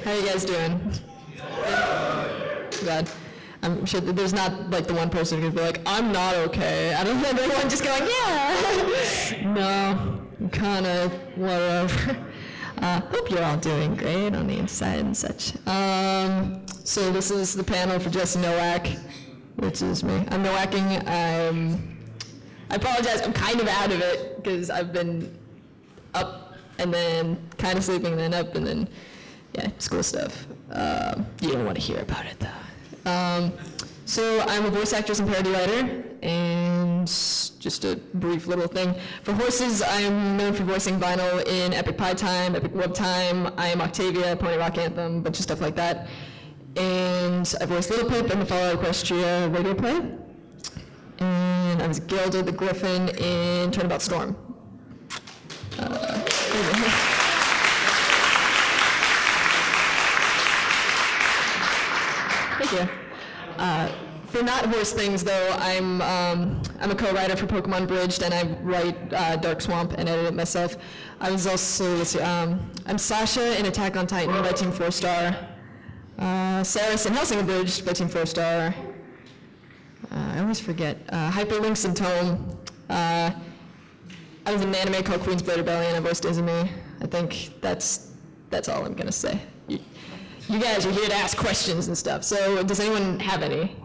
How you guys doing? Good. I'm sure that there's not like the one person who's be like, I'm not okay. I don't know everyone just going, yeah. No, I'm kind of whatever. Hope you're all doing great on the inside and such. So this is the panel for Jesse Nowak, which is me. I'm Nowacking. I apologize, I'm kind of out of it because I've been up and then kind of sleeping and then up and then, yeah, school stuff. You don't want to hear about it though. So I'm a voice actress and parody writer, and just a brief little thing. For horses, I'm known for voicing Vinyl in Epic Pie Time, Epic Wub Time, I Am Octavia, Pony Rock Anthem, a bunch of stuff like that. And I voiced Little Pip in the Follow Equestria radio play. And I was Gilda the Griffin in Turnabout Storm. Thank you. For not horse things, though, I'm a co-writer for Pokemon Bridged, and I write Dark Swamp and edit it myself. I was also, let's see, I'm Sasha in Attack on Titan by Team 4-Star. Saris in Hellsing Bridged by Team 4-Star. I always forget. Hyperlinks in Tome. I was in an anime called Queen's Blade Rebellion. I voiced Izumi. I think that's all I'm gonna say. You guys are here to ask questions and stuff. So does anyone have any?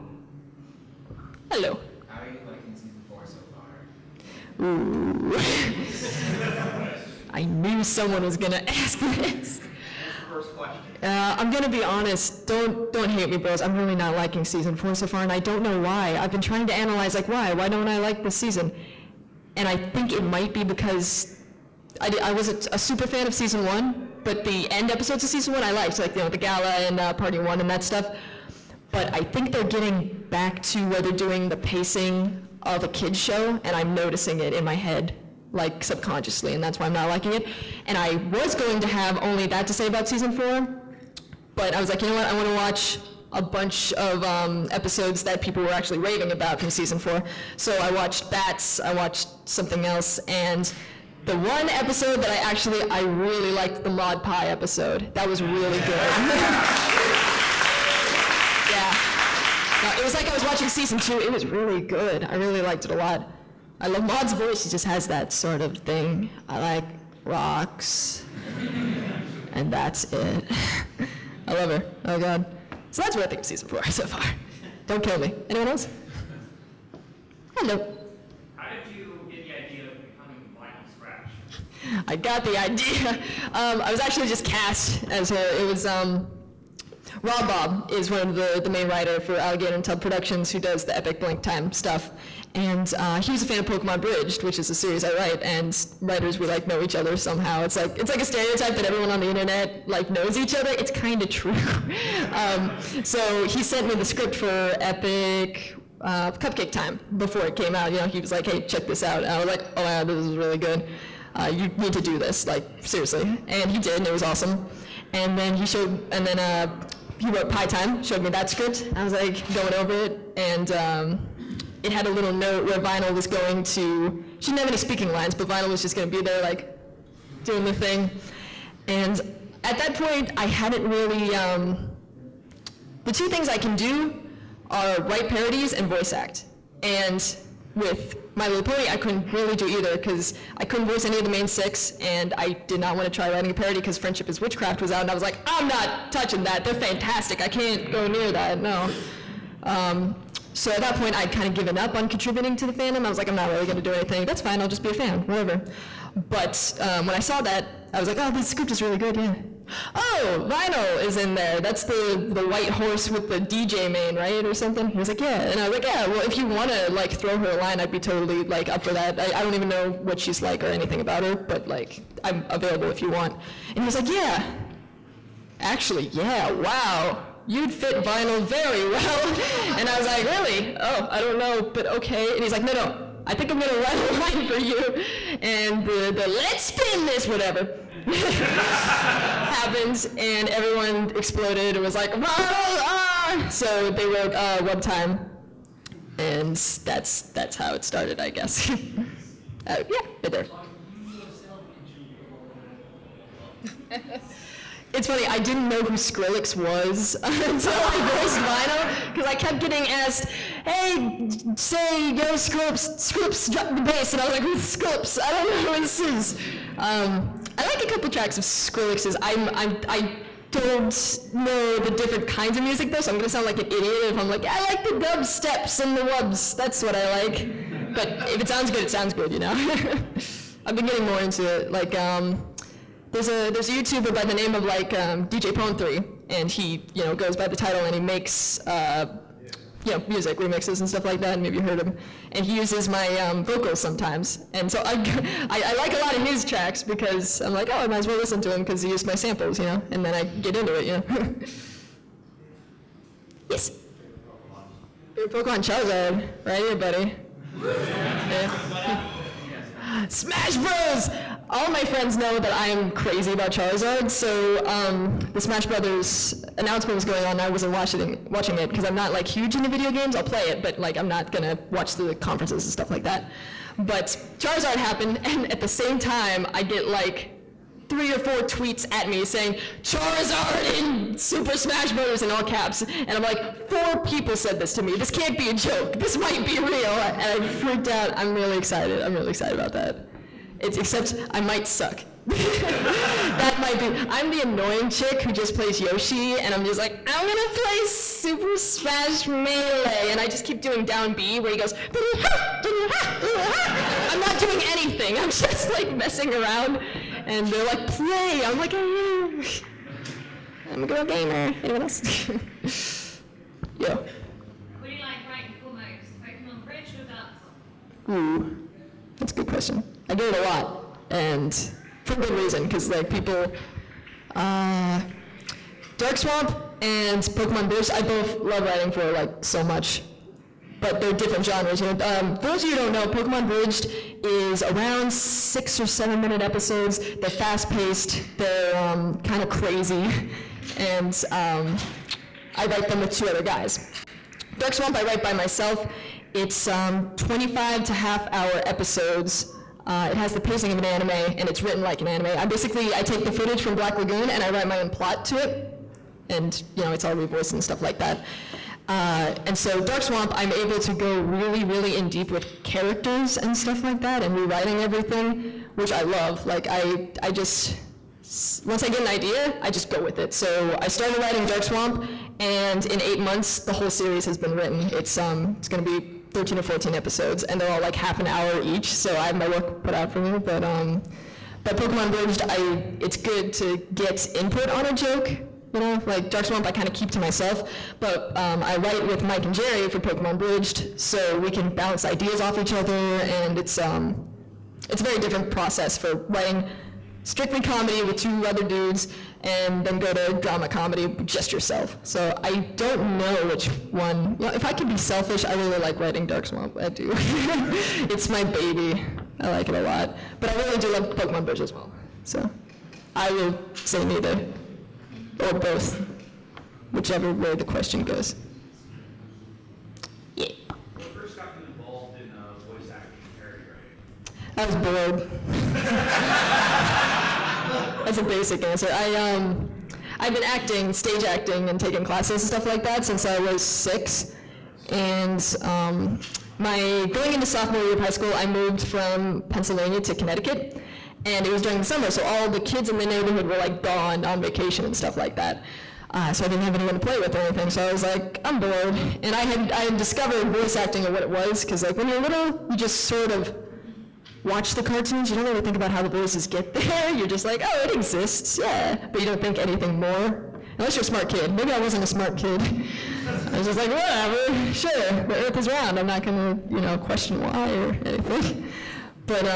Hello. How are you liking season 4 so far? Ooh. I knew someone was gonna ask this. First question. I'm gonna be honest. Don't hate me, bros. I'm really not liking season 4 so far, and I don't know why. I've been trying to analyze like why. Why don't I like this season? And I think it might be because I wasn't a super fan of season 1, but the end episodes of season 1 I liked, like the gala and Party 1 and that stuff. But I think they're getting back to where they're doing the pacing of a kid's show, and I'm noticing it in my head, like subconsciously, and that's why I'm not liking it. And I was going to have only that to say about season 4, but I was like, you know what, I want to watch a bunch of episodes that people were actually raving about from season 4. So I watched Bats, I watched something else, and the one episode that I really liked, the Mod Pie episode. That was really good. Yeah. No, it was like I was watching season 2. It was really good. I really liked it a lot. I love Maud's voice. She just has that sort of thing. I like rocks. And that's it. I love her. Oh, God. So that's what I think of season 4 so far. Don't kill me. Anyone else? Hello. How did you get the idea of becoming Vinyl Scratch? I got the idea. I was actually just cast as her. It was Rob Bob is one of the main writer for Alligator and Tub Productions, who does the Epic Blank Time stuff. And he was a fan of Pokemon Bridged, which is a series I write, and writers, we like know each other somehow. It's like a stereotype that everyone on the internet like knows each other. It's kind of true. So he sent me the script for Epic Cupcake Time before it came out. You know, he was like, hey, check this out. And I was like, oh yeah, this is really good. You need to do this, like seriously. And he did, and it was awesome. And then he wrote Pie Time, showed me that script. I was like going over it, and it had a little note where Vinyl was going to, she didn't have any speaking lines, but Vinyl was just going to be there like doing the thing. And at that point, I hadn't really, the two things I can do are write parodies and voice act. And with My Little Pony, I couldn't really do either because I couldn't voice any of the main 6, and I did not want to try writing a parody because Friendship is Witchcraft was out, and I was like, I'm not touching that. They're fantastic. I can't go near that, no. So at that point, I'd kind of given up on contributing to the fandom. I was like, I'm not really going to do anything. That's fine. I'll just be a fan, whatever. But when I saw that, I was like, oh, this script is really good, yeah. Oh, Vinyl is in there. That's the white horse with the DJ mane, right, or something? He was like, yeah. And I was like, yeah, well, if you want to, like, throw her a line, I'd be totally, like, up for that. I don't even know what she's like or anything about her, but, like, I'm available if you want. And he was like, yeah. Actually, yeah, wow. You'd fit Vinyl very well. And I was like, really? Oh, I don't know, but okay. And he's like, no, I think I'm going to write a line for you. And the let's spin this, whatever, happened, and everyone exploded. It was like, Vinyl, ah! So they wrote Web Time, and that's how it started, I guess. Yeah, right there. It's funny, I didn't know who Skrillex was until I voiced Vinyl, because I kept getting asked, hey, say, yo, Skrillex, drop the bass, and I was like, who's Skrillex? I don't know who this is. I like a couple tracks of Skrillex's. I don't know the different kinds of music though, so I'm gonna sound like an idiot if I'm like, I like the dub steps and the wubs, that's what I like. But if it sounds good, it sounds good, you know? I've been getting more into it. Like, there's a YouTuber by the name of like DJ Pone3, and he goes by the title and he makes music remixes and stuff like that, and maybe you heard him. And he uses my vocals sometimes, and so I like a lot of his tracks because I'm like, oh, I might as well listen to him because he used my samples, and then I get into it, Yes. Favorite Pokemon Charizard, right here, buddy. Yeah. Smash Bros! All my friends know that I am crazy about Charizard, so the Smash Brothers announcement was going on, and I wasn't watching it because I'm not like huge into video games. I'll play it, but like I'm not gonna watch the conferences and stuff like that. But Charizard happened, and at the same time, I get like 3 or 4 tweets at me saying, Charizard in Super Smash Bros. In all caps. And I'm like, 4 people said this to me. This can't be a joke. This might be real. And I freaked out. I'm really excited. I'm really excited about that. Except I might suck. That might be. I'm the annoying chick who just plays Yoshi, and I'm just like, I'm gonna play Super Smash Melee, and I just keep doing down B where he goes, I'm not doing anything. I'm just like messing around, and they're like, play. I'm like, I'm a girl gamer. Anyone else? Yeah. What do you like writing full moves? Pokemon Bridge or Dark? Ooh, that's a good question. I do it a lot, and for good reason, because like people, Dark Swamp and Pokemon Bridge, I both love writing for like so much, but they're different genres. For those of you who don't know, Pokemon Bridged is around 6 or 7 minute episodes. They're fast paced, they're kind of crazy, and I write them with 2 other guys. Dark Swamp I write by myself. It's 25 to half-hour episodes. It has the pacing of an anime, and it's written like an anime. I take the footage from Black Lagoon, and I write my own plot to it, and it's all revoiced and stuff like that. And so Dark Swamp, I'm able to go really, really in deep with characters and stuff like that, and rewriting everything, which I love. Like, I just, once I get an idea, I just go with it. So I started writing Dark Swamp, and in 8 months, the whole series has been written. It's going to be 13 or 14 episodes, and they're all like half an hour each, so I have my work put out for me. But Pokemon Bridged, it's good to get input on a joke. Like Dark Swamp, I kind of keep to myself, but I write with Mike and Jerry for Pokemon Bridged, so we can bounce ideas off each other, and it's a very different process for writing strictly comedy with 2 other dudes, and then go to drama comedy with just yourself. So I don't know which one. If I can be selfish, I really like writing Dark Swamp. I do. It's my baby. I like it a lot. But I really do love Pokemon Bridge as well. So I will say neither, or both, whichever way the question goes. Yeah. What first got you involved in voice acting and parody writing? I was bored. That's a basic answer. I've been acting, stage acting, and taking classes and stuff like that since I was 6. And going into sophomore year of high school, I moved from Pennsylvania to Connecticut, and it was during the summer, so all the kids in the neighborhood were like gone on vacation and stuff like that. So I didn't have anyone to play with or anything, so I was like, I'm bored. And I had discovered voice acting and what it was, because like when you're little, you just sort of watch the cartoons, you don't really think about how the voices get there. You're just like, oh, it exists, yeah. But you don't think anything more, unless you're a smart kid. Maybe I wasn't a smart kid. I was just like, whatever, sure, the earth is round. I'm not gonna, question why or anything. But,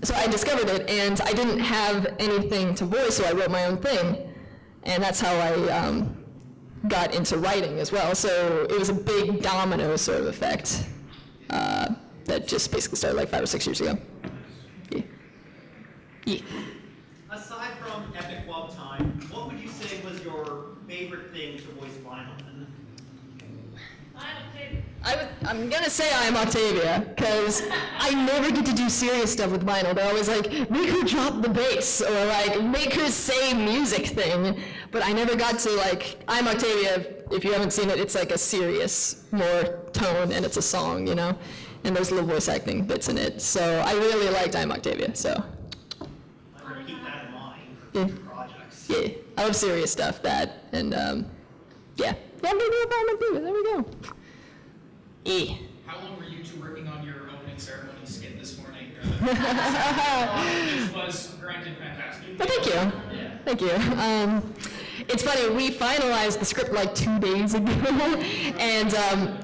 so I discovered it, and I didn't have anything to voice, so I wrote my own thing. And that's how I got into writing as well. So it was a big domino sort of effect. That just basically started like 5 or 6 years ago. Yeah. Yeah. Aside from epic wub time, what would you say was your favorite thing to voice Vinyl? I have a favorite I'm gonna say I'm Octavia, because I never get to do serious stuff with vinyl. They're always like, make her drop the bass, or like, make her say music thing. But I never got to like, I'm Octavia, if you haven't seen it, it's like a serious, more tone, and it's a song, you know? And there's little voice acting bits in it. So I really liked I'm Octavia, so. I'm gonna keep that in mind for Yeah. future projects. Yeah, I love serious stuff, that, and yeah. Yeah, maybe if I'm Octavia, there we go. How long were you two working on your opening ceremony skit this morning? Which was, granted, fantastic. Well, thank you. Yeah. Thank you. It's funny, we finalized the script like 2 days ago, and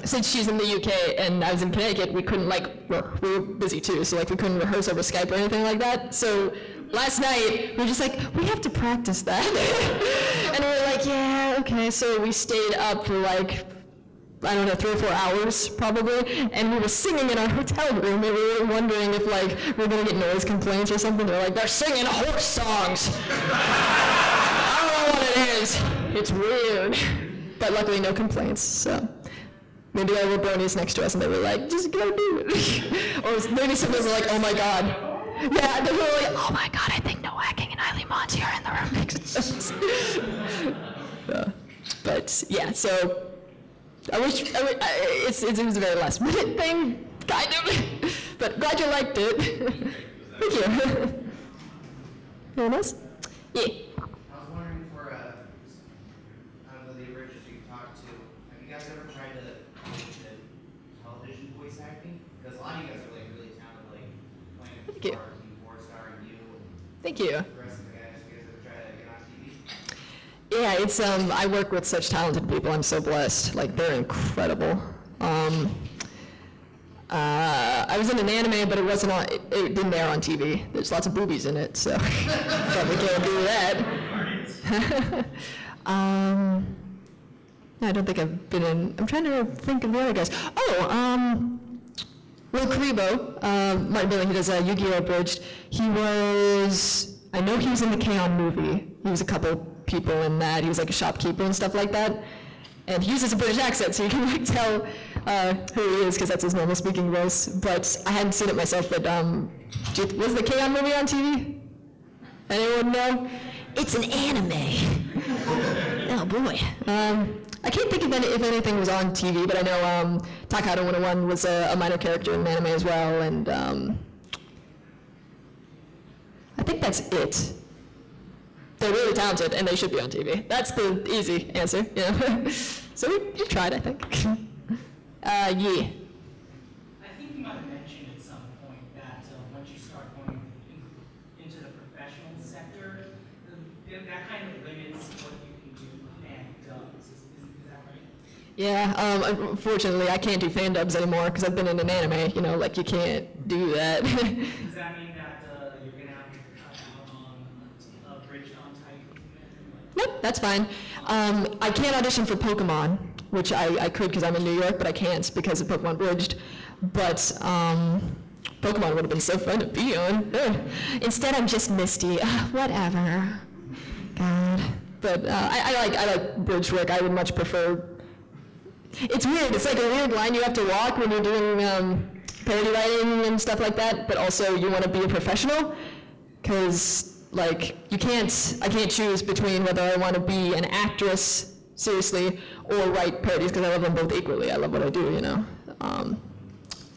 since she's in the UK and I was in Connecticut, we couldn't we were busy too, so like we couldn't rehearse over Skype or anything like that. So last night, we were just like, we have to practice that. And we were like, yeah, okay. So we stayed up for like, I don't know, 3 or 4 hours probably, and we were singing in our hotel room, and we were wondering if like we were gonna get noise complaints or something. They're like, they're singing horse songs. I don't know what it is. It's weird. But luckily no complaints, so. Maybe there were bronies next to us and they were like, just go do it. Or maybe some of them were like, oh my God. Yeah, they were like, oh my God, I think Nowacking and Eileen Monty are in the room. But yeah, so. It was a very last minute thing, kind of, but glad you liked it. Thank you. Anyone else? Yeah. I was wondering for, out of the originals you talked to, have you guys ever tried to get into television voice acting? Because a lot of you guys are like really talented, like playing Thank you. Team 4-Star and you and Thank you. the rest of the guys. You guys ever try to get on TV? Yeah, it's I work with such talented people. I'm so blessed. Like they're incredible. I was in an anime, but it wasn't on. It didn't air on TV. There's lots of boobies in it, so probably can't do that. I don't think I've been in. I'm trying to think of the other guys. Oh, Will Karibo, Martin Billy, he does Yu-Gi-Oh! Abridged. He was. I know he was in the K-On! Movie. He was a couple people in that. He was like a shopkeeper and stuff like that. And he uses a British accent, so you can like tell who he is, because that's his normal speaking voice. But I hadn't seen it myself, but was the K-On! Movie on TV? Anyone know? It's an anime. Oh boy. I can't think of if anything was on TV, but I know Takahata 101 was a minor character in anime as well, and I think that's it. They're really talented, and they should be on TV. That's the easy answer, you know. So you tried, I think. Yeah. I think you might have mentioned at some point that once you start going into the professional sector, that kind of limits what you can do and does. Is that right? Yeah, unfortunately, I can't do fan dubs anymore because I've been in an anime, you know, like you can't do that. Does that mean that you're going to have to cut out on Bridge on Titan? Nope, that's fine. I can't audition for Pokemon, which I could because I'm in New York, but I can't because of Pokemon Bridged. But Pokemon would have been so fun to be on. Ugh. Instead, I'm just Misty. Whatever. God. But I like Bridged work. I would much prefer. It's weird. It's like a weird line you have to walk when you're doing parody writing and stuff like that. But also, you want to be a professional because. Like, I can't choose between whether I want to be an actress, seriously, or write parodies, because I love them both equally. I love what I do, you know.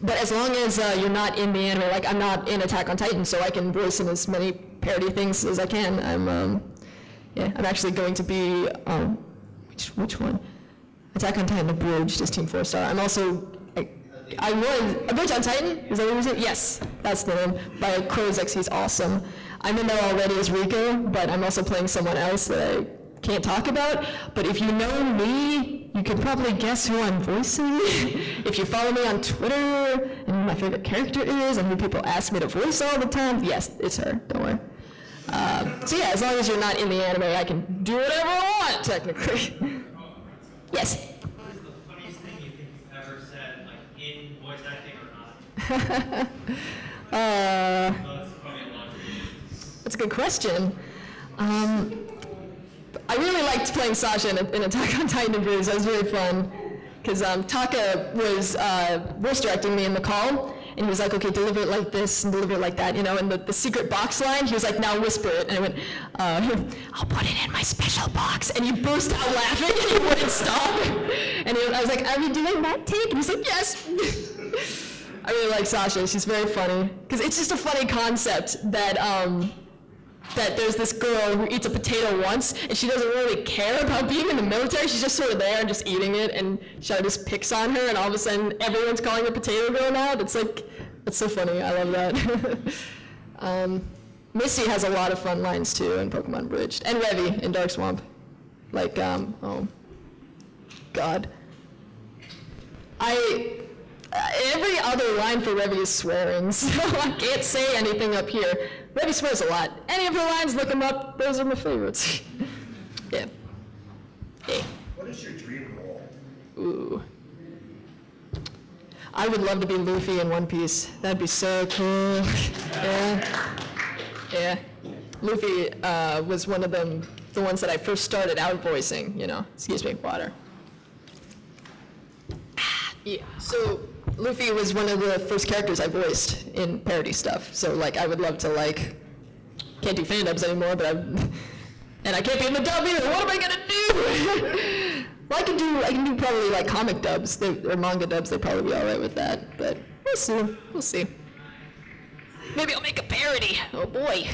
But as long as you're not in the anime, like I'm not in Attack on Titan, so I can voice in as many parody things as I can. I'm actually going to be, which one? Attack on Titan Abridged is Team 4-Star. I'm also, I was, Abridged on Titan? Is that what it was? Yes, that's the name, by Krozek. He's awesome. I'm in there already as Rico, but I'm also playing someone else that I can't talk about. But if you know me, you can probably guess who I'm voicing. If you follow me on Twitter, and who my favorite character is, and who people ask me to voice all the time, yes, it's her, don't worry. So yeah, as long as you're not in the anime, I can do whatever I want, technically. Yes? What is the funniest thing you think you've ever said, like in voice acting or not? That's a good question. I really liked playing Sasha in Attack on Titan Abridged. That was really fun. because Taka was voice directing me in the call, and he was like, okay, deliver it like this and deliver it like that, you know, and the secret box line, he was like, now whisper it, and I went, I'll put it in my special box, and he burst out laughing, and he wouldn't stop, and I was like, are we doing that take? And he's like, yes. I really like Sasha, she's very funny, because it's just a funny concept that, that there's this girl who eats a potato once, and she doesn't really care about being in the military. She's just sort of there and just eating it, and Shadow just picks on her, and all of a sudden, everyone's calling her Potato Girl now. That's like, that's so funny. I love that. Missy has a lot of fun lines, too, in Pokemon Bridged, and Revy in Dark Swamp. Like, oh, God. Every other line for Revy is swearing, so I can't say anything up here. Revy swears a lot. Any of her lines, look them up. Those are my favorites. Yeah. Hey. What is your dream role? Ooh. I would love to be Luffy in One Piece. That'd be so cool. Yeah. Yeah. Luffy was one of them, the ones that I first started out voicing, you know. Excuse me, water. Yeah. So Luffy was one of the first characters I voiced in parody stuff. So like I would love to like, can't do fan dubs anymore, but and I can't be in the dub either. What am I gonna do? Well, I can do probably like comic dubs or manga dubs. They'd probably be all right with that, but we'll see. We'll see. Maybe I'll make a parody. Oh boy.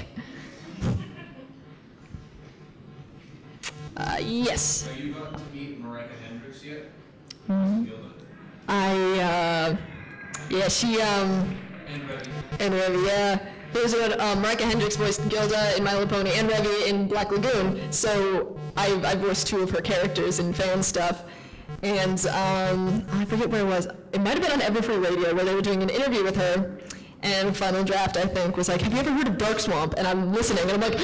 Yes. So you got to meet Marika Hendricks yet? Mm-hmm. Yeah, she, and Revy, yeah. There's a, Marika Hendricks voiced Gilda in My Little Pony and Revy in Black Lagoon, so I voiced two of her characters in fan stuff. And I forget where it was. It might have been on Everfree Radio where they were doing an interview with her, and Final Draft, I think, was like, have you ever heard of Dark Swamp? And I'm listening, and I'm like,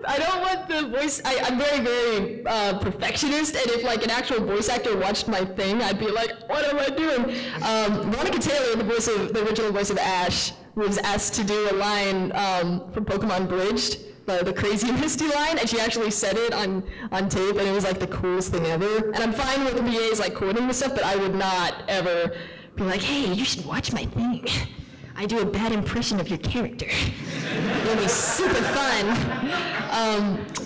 I don't want the voice, I'm very, very perfectionist, and if like an actual voice actor watched my thing, I'd be like, what am I doing? Monica Taylor, the original voice of Ash, was asked to do a line from Pokemon Bridged, the Crazy Misty line, and she actually said it on tape, and it was like the coolest thing ever. And I'm fine with VAs like quoting this stuff, but I would not ever be like, hey, you should watch my thing. I do a bad impression of your character. It'll be super fun.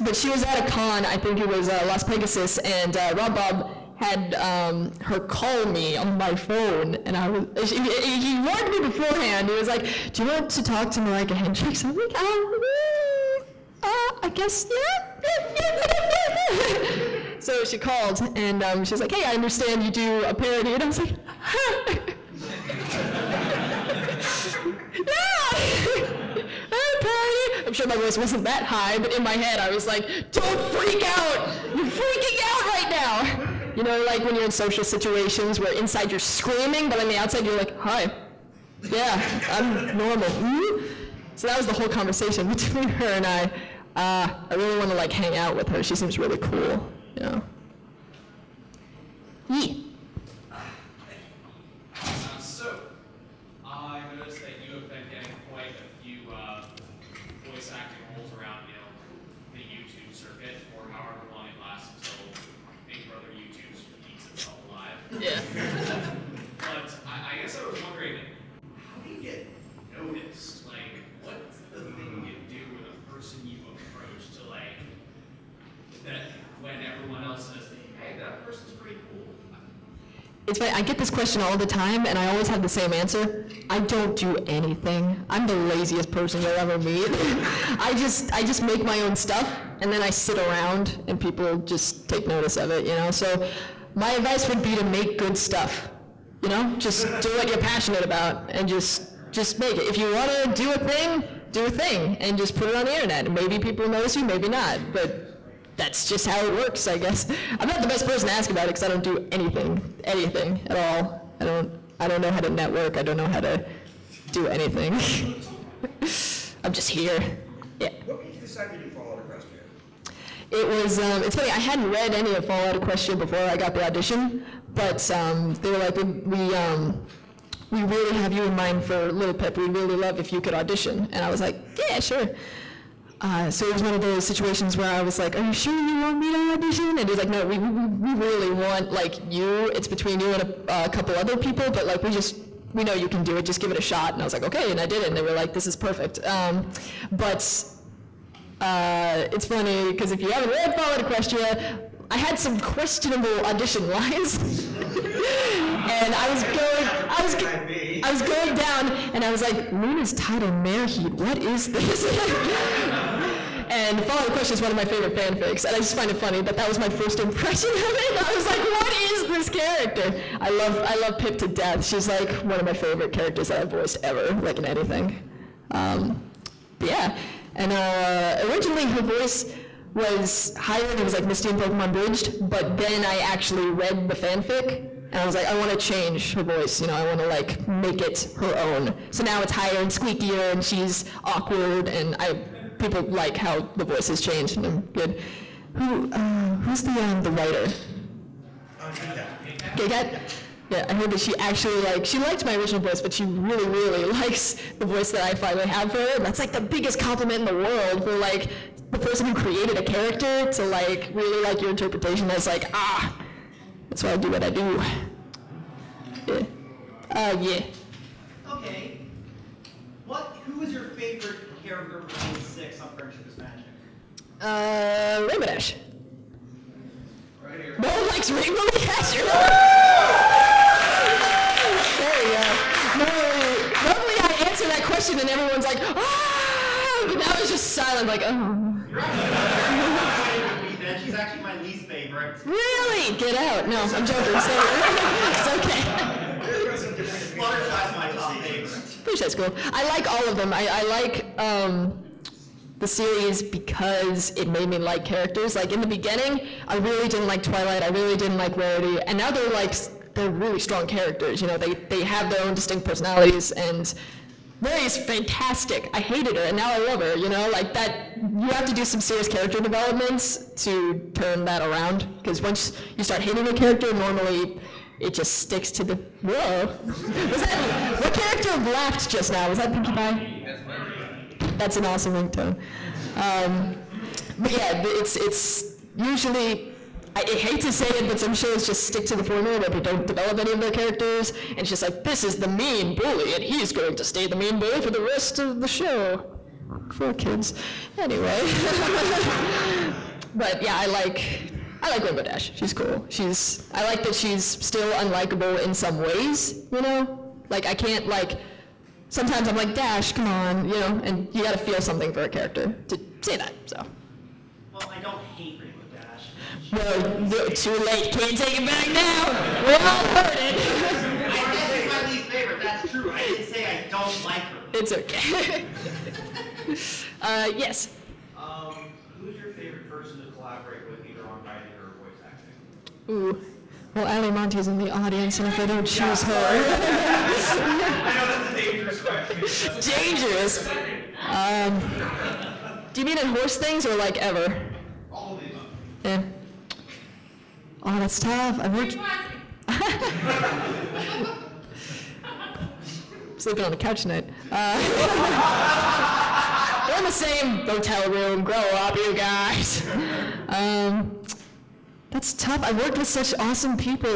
But she was at a con, I think it was Las Pegasus, and Rob Bob had her call me on my phone, and he warned me beforehand. He was like, do you want to talk to Marika Hendricks? I'm like, I guess, yeah. So she called, and she was like, hey, I understand you do a parody, and I was like, I'm sure my voice wasn't that high, but in my head I was like, don't freak out! You're freaking out right now! You know, like when you're in social situations where inside you're screaming, but on the outside you're like, hi. Yeah, I'm normal. Mm-hmm. So that was the whole conversation between her and I. I really want to like hang out with her. She seems really cool, you know. Yeah. So, I noticed that you have been getting quite a few voice acting roles around, you know, the YouTube circuit, or however long it lasts until Big Brother YouTube keeps itself alive. Yeah. But I guess I was wondering, how do you get noticed? Like, what's the thing you do with a person you approach to like, that when everyone else says, hey, that person's pretty cool? It's funny, I get this question all the time, and I always have the same answer. I don't do anything. I'm the laziest person you'll ever meet. I just make my own stuff, and then I sit around, and people just take notice of it, you know? So my advice would be to make good stuff, you know? Just do what you're passionate about, and just make it. If you want to do a thing, and just put it on the internet. And maybe people notice you, maybe not, but that's just how it works, I guess. I'm not the best person to ask about it because I don't do anything at all. I don't know how to network. I don't know how to do anything. I'm just here. Yeah. What made you decide to do Fallout Equestria? It was, it's funny, I hadn't read any of Fallout Equestria before I got the audition, but they were like, we really have you in mind for Little Pip. We'd really love if you could audition. And I was like, yeah, sure. So it was one of those situations where I was like, are you sure you want me to audition? And he's like, no, we really want, like, you. It's between you and a couple other people, but, like, we know you can do it. Just give it a shot. And I was like, okay, and I did it. And they were like, this is perfect. But it's funny, because if you haven't read Follow to Equestria, I had some questionable audition lines. And I was going down, and I was like, Luna's title Merheed, what is this? And Follow the Question is one of my favorite fanfics, and I just find it funny that was my first impression of it. I was like, what is this character? I love Pip to death. She's like one of my favorite characters that I've voiced ever, like in anything. But yeah, and originally her voice was hired, it was like Misty and Pokemon Bridged, but then I actually read the fanfic, and I was like, I want to change her voice, I want to like make it her own. So now it's higher and squeakier, and she's awkward, and people like how the voice has changed, and I'm good. Who's the writer? Gigat? Yeah, I heard that she actually she liked my original voice, but she really, really likes the voice that I finally have for her. And that's like the biggest compliment in the world for like the person who created a character to like really like your interpretation. That's like, that's why I do what I do. Yeah. Okay. Who was your favorite character from Season 6 on Friendship is Magic? Rainbow Dash. Right here. No one likes Rainbow Dash. There you go. Normally I answer that question and everyone's like, but now it's just silent, like, You're actually then. She's actually my least favorite. Really? Get out. No, I'm joking. It's okay. Fluttershy's my top favorite. Fluttershy's cool. I like all of them. I like the series because it made me like characters. Like in the beginning, I really didn't like Twilight. I really didn't like Rarity. And now they're really strong characters. They have their own distinct personalities, and Mary's fantastic. I hated her, and now I love her. Like that. You have to do some serious character developments to turn that around. Because once you start hating a character, normally it just sticks to the. Whoa! What character laughed just now? Was that Pinkie Pie? That's an awesome ringtone. But yeah, it's usually. I hate to say it, but some shows just stick to the formula where they don't develop any of their characters, and it's just like, this is the mean bully, and he's going to stay the mean bully for the rest of the show. For kids. Anyway. But yeah, I like Rainbow Dash. She's cool. I like that she's still unlikable in some ways, Like, I can't, sometimes I'm like, Dash, come on, and you gotta feel something for a character to say that, so. Well, I don't hate Rainbow Dash. Well, too late. Can't take it back now. We all heard it. I said she's my least favorite. That's true. I didn't say I don't like her. It's okay. Yes. Who's your favorite person to collaborate with, either on writing or voice acting? Ooh. Well, Ali Monty's in the audience, and if I don't choose her. I know that's a dangerous question. Dangerous. Do you mean in horse things or like ever? All of these. Yeah. Oh, that's tough. I've worked. Sleeping on the couch tonight. We're in the same hotel room. Grow up, you guys. That's tough. I worked with such awesome people.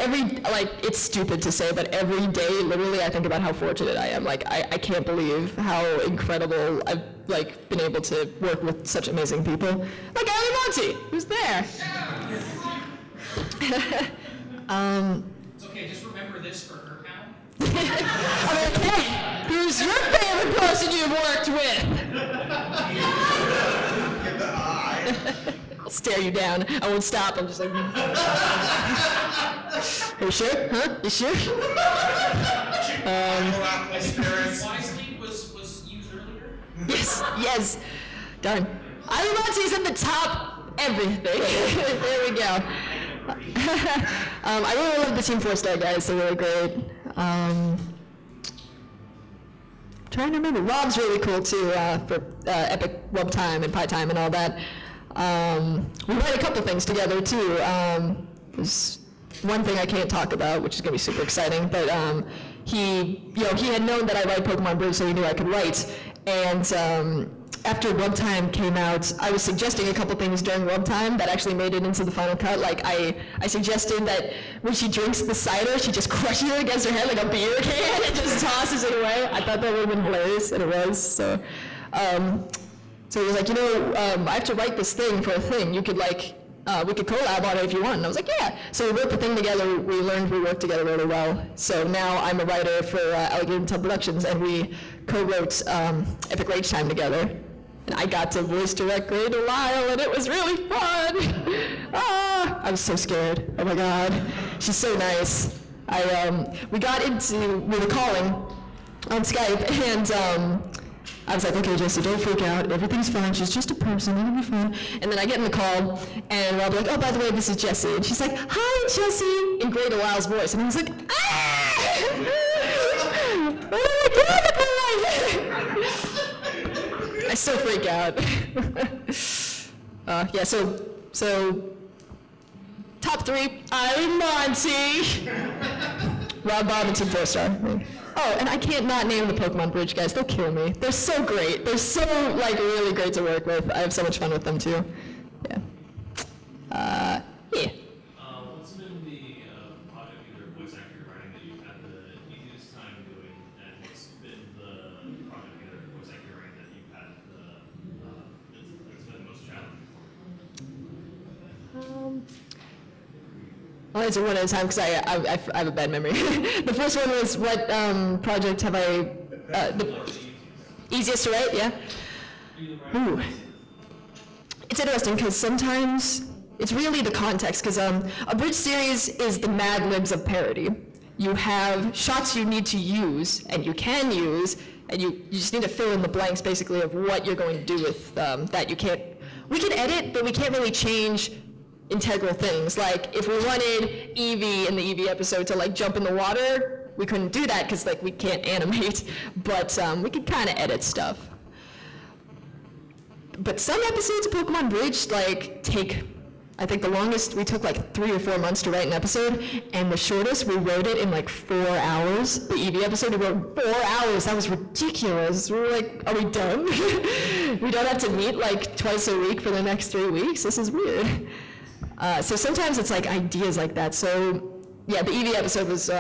It's stupid to say, but every day, literally, I think about how fortunate I am. I can't believe how incredible I've been able to work with such amazing people. Like Ali Monty, who's there. It's okay, just remember this for her count. Okay, who's your favorite person you've worked with? I'll stare you down. I won't stop. I'm just like. Are you sure? Huh? You sure? Wisely was used earlier. Yes. Darn. Ali Monty's at the top. Everything. There we go. I really love the Team 4-star guys. They're really great. Trying to remember. Rob's really cool too for Epic Web Time and Pie Time and all that. We write a couple things together too. There's one thing I can't talk about, which is going to be super exciting, but he had known that I write Pokemon Bridge, so he knew I could write. And after rub time came out, I was suggesting a couple things during rub time that actually made it into the final cut. Like I suggested that when she drinks the cider, she just crushes it against her head like a beer can and just tosses it away. I thought that would have been hilarious, and it was. So, so he was like, I have to write this thing for a thing. You could we could collab on it if you want. And I was like, yeah. So we wrote the thing together. We learned we worked together really well. So now I'm a writer for Alligator and Tub Productions, and we co-wrote Epic Rage Time together. And I got to voice direct Gray Delisle, and it was really fun. I was so scared. Oh my God. She's so nice. We were calling on Skype, and I was like, okay, Jesse, don't freak out. Everything's fine. She's just a person. It'll be fine. And then I get in the call, and I'll be like, oh, by the way, this is Jesse. And she's like, hi, Jesse, in Gray Delisle's voice. And I was like, ah! Oh, my God, I still freak out. Yeah, so top 3, I'm Monty. Rob, Bob, and Team 4-star. Oh, and I can't not name the Pokemon Bridge guys. They'll kill me. They're so great. They're so, really great to work with. I have so much fun with them, too. Yeah. Yeah. What's been the project, either voice actor writing, that you've had the easiest time doing, and what's been the project, either voice actor writing, that you've had that's been the most challenging for you? I'll answer one at a time because I have a bad memory. The first one was what project have I, the easiest to write, yeah? Ooh. It's interesting because sometimes it's really the context, because a bridge series is the Mad Libs of parody. You have shots you need to use, and you can use, and you just need to fill in the blanks basically of what you're going to do with that. We can edit, but we can't really change integral things. Like if we wanted Eevee in the Eevee episode to jump in the water, we couldn't do that because we can't animate, but we could kind of edit stuff. But some episodes of Pokemon Bridge take, I think the longest we took 3 or 4 months to write an episode, and the shortest we wrote it in 4 hours. The Eevee episode we wrote 4 hours. That was ridiculous. We were like, are we done? We don't have to meet twice a week for the next 3 weeks. This is weird. So sometimes it's ideas like that. So yeah, the Eevee episode was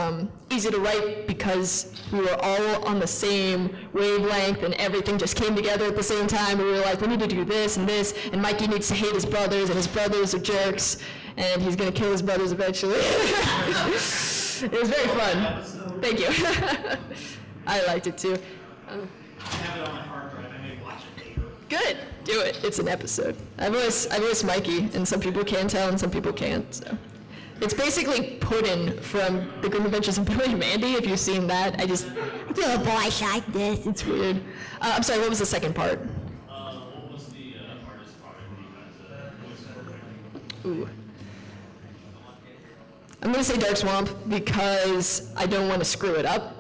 easy to write because we were all on the same wavelength and everything just came together at the same time. We were like, we need to do this, and Mikey needs to hate his brothers, and his brothers are jerks, and he's gonna kill his brothers eventually. It was very fun. Thank you. I liked it too. I have it on my hard drive. I may watch it later. Good. Do it. It's an episode. I voice Mikey, and some people can tell, and some people can't. So, it's basically Puddin from The Grim Adventures of Billy and Mandy. If you've seen that, I just do a voice like this. It's weird. I'm sorry. What was the second part? What was the hardest project that you had to voice over? Ooh. I'm gonna say Dark Swamp because I don't want to screw it up.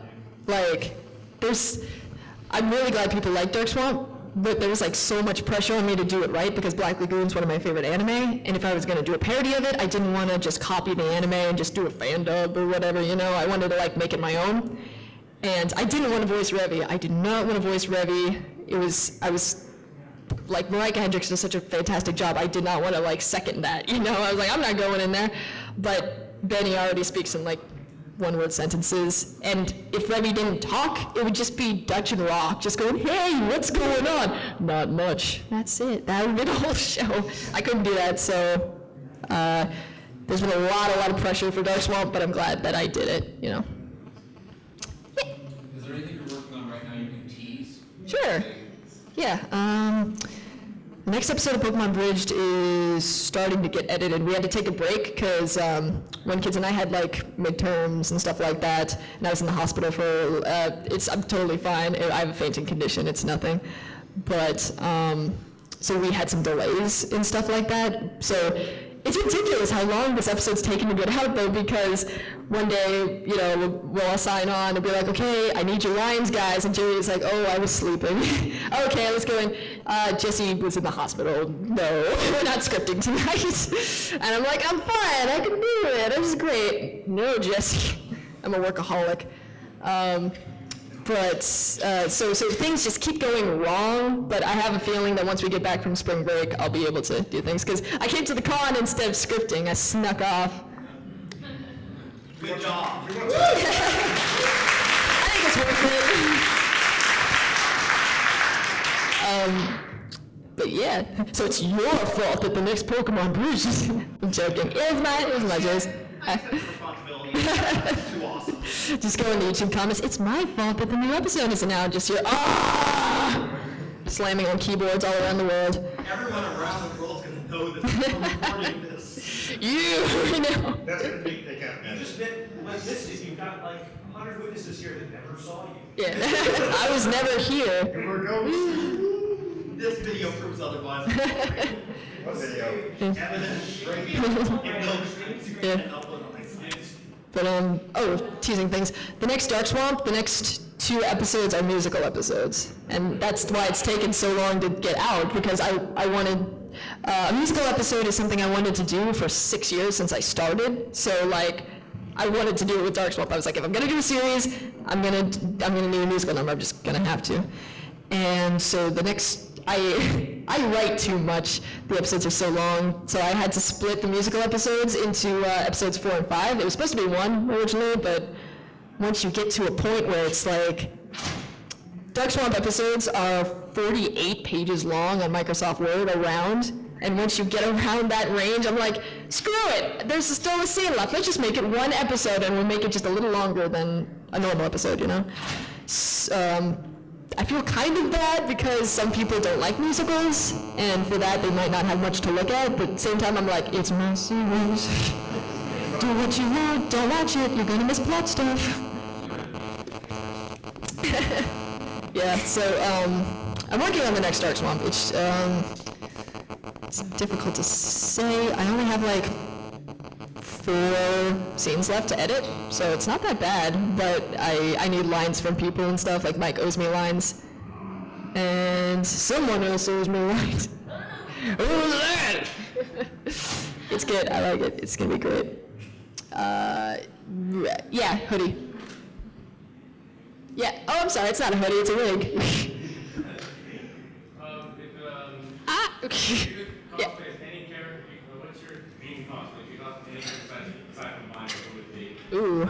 I'm really glad people like Dark Swamp. But there was so much pressure on me to do it right because Black Lagoon's one of my favorite anime, and if I was going to do a parody of it, I didn't want to just copy the anime and just do a fan dub or whatever, I wanted to make it my own. And I didn't want to voice Revy. I did not want to voice Revy. I was Mariah Hendricks does such a fantastic job. I did not want to second that, I was like, I'm not going in there. But Benny already speaks in one-word sentences, and if Revy didn't talk, it would just be Dutch and Rock, just going, hey, what's going on? Not much. That's it. That would be the whole show. I couldn't do that, so there's been a lot of pressure for Dark Swamp, but I'm glad that I did it, Is there anything you're working on right now you can tease? Sure. Yeah. The next episode of Pokemon Bridged is starting to get edited. We had to take a break because when kids and I had midterms and stuff like that, and I was in the hospital for, I'm totally fine. I have a fainting condition, it's nothing. But, so we had some delays and stuff like that. So it's ridiculous how long this episode's taken to get out though, because one day, we'll all sign on and be like, okay, I need your lines, guys. And Jerry's like, oh, I was sleeping. Okay, let's go in. Jesse was in the hospital. No, we're not scripting tonight. And I'm like, I'm fine, I can do it, this is great. No, Jesse, I'm a workaholic. But, so things just keep going wrong, but I have a feeling that once we get back from spring break, I'll be able to do things, because I came to the con instead of scripting, I snuck off. Good job. I think it's worth it. But yeah, so it's your fault that the next Pokemon Bridge is. I'm joking. It was my choice. I accept the responsibility. It's too awesome. Just go in the YouTube comments. It's my fault that the new episode isn't out. Just here, slamming on keyboards all around the world. Everyone around the world's gonna know that we're recording this. You know. That's gonna be, they can't You just been like this is you've got like 100 witnesses here that never saw you. Yeah, I was never here. We're going. This video proves otherwise. What video? Evidence. Right? Yeah. But, teasing things. The next Dark Swamp, the next 2 episodes are musical episodes. And that's why it's taken so long to get out, because I wanted, a musical episode is something I wanted to do for 6 years since I started. So, like, I wanted to do it with Dark Swamp. I was like, if I'm gonna do a series, I'm gonna need a musical number. I'm just gonna have to. And so the next, I write too much. The episodes are so long, so I had to split the musical episodes into episodes 4 and 5. It was supposed to be 1 originally, but once you get to a point where it's like, Dark Swamp episodes are 48 pages long on Microsoft Word around, and once you get around that range, I'm like, screw it, there's still a scene left. Let's just make it 1 episode, and we'll make it just a little longer than a normal episode, you know? I feel kind of bad because some people don't like musicals, and for that they might not have much to look at, but at the same time I'm like, it's my series. Do what you want, don't watch it, you're gonna miss plot stuff. Yeah, so I'm working on the next Dark Swamp. It's difficult to say. I only have like 4 scenes left to edit, so it's not that bad, but I need lines from people and stuff, like Mike owes me lines, and someone else owes me lines. Who was that? It's good, I like it, it's gonna be great. Yeah, hoodie. Yeah, oh, I'm sorry, it's not a hoodie, it's a wig. Okay. Yeah. Any character, what's your main cosplay? If you got any aside from mine, what would be? Ooh.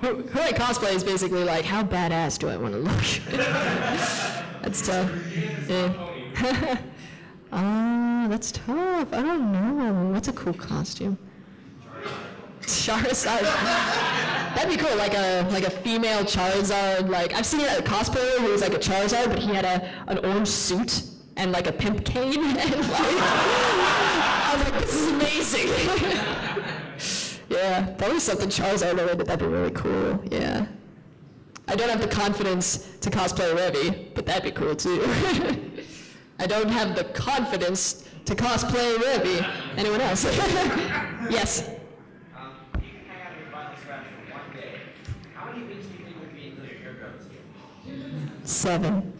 Who I cosplay is basically like, how badass do I want to look? That's tough. Yeah. That's tough. I don't know. What's a cool costume? Charizard. That'd be cool, like a female Charizard. Like I've seen a cosplayer who was like a Charizard, but he had an orange suit and like a pimp cane. And like, I was like, this is amazing. Yeah, probably something Charizard related. That'd be really cool. Yeah. I don't have the confidence to cosplay Revy, but that'd be cool too. I don't have the confidence to cosplay Revy. Anyone else? Yes. You can hang out in your final scratch for 1 day. How many weeks do you think would be until your hair grows? 7.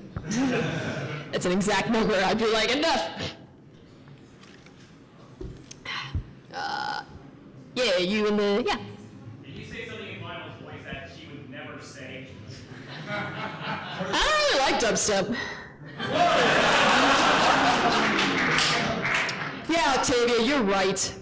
That's an exact number. I'd be like, enough. Yeah, you and the, yeah. Did you say something in Lionel's voice that she would never say? I like dubstep. Yeah, Octavia, you're right.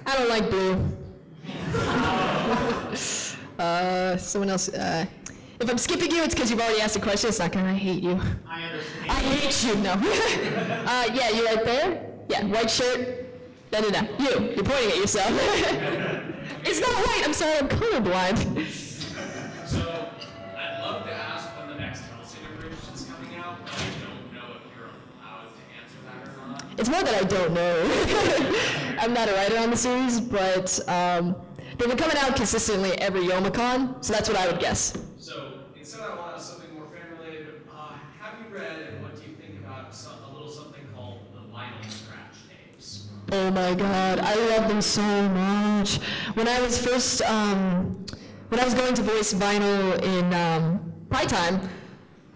I don't like blue. Someone else, if I'm skipping you, it's because you've already asked a question. It's not gonna, I hate you. I understand. I hate you, no. Yeah, you right there? Yeah, white shirt. No. You're pointing at yourself. It's not white, I'm sorry, I'm colorblind. So, I'd love to ask when the next Hellsinger Bridge is coming out, but I don't know if you're allowed to answer that or not. It's more that I don't know. I'm not a writer on the series, but they've been coming out consistently every Youmacon, so that's what I would guess. So, instead I want something more fan-related, have you read and what do you think about a little something called the Lionel Scratch tapes? Oh my god, I love them so much. When I was first, when I was going to voice vinyl in Pride Time,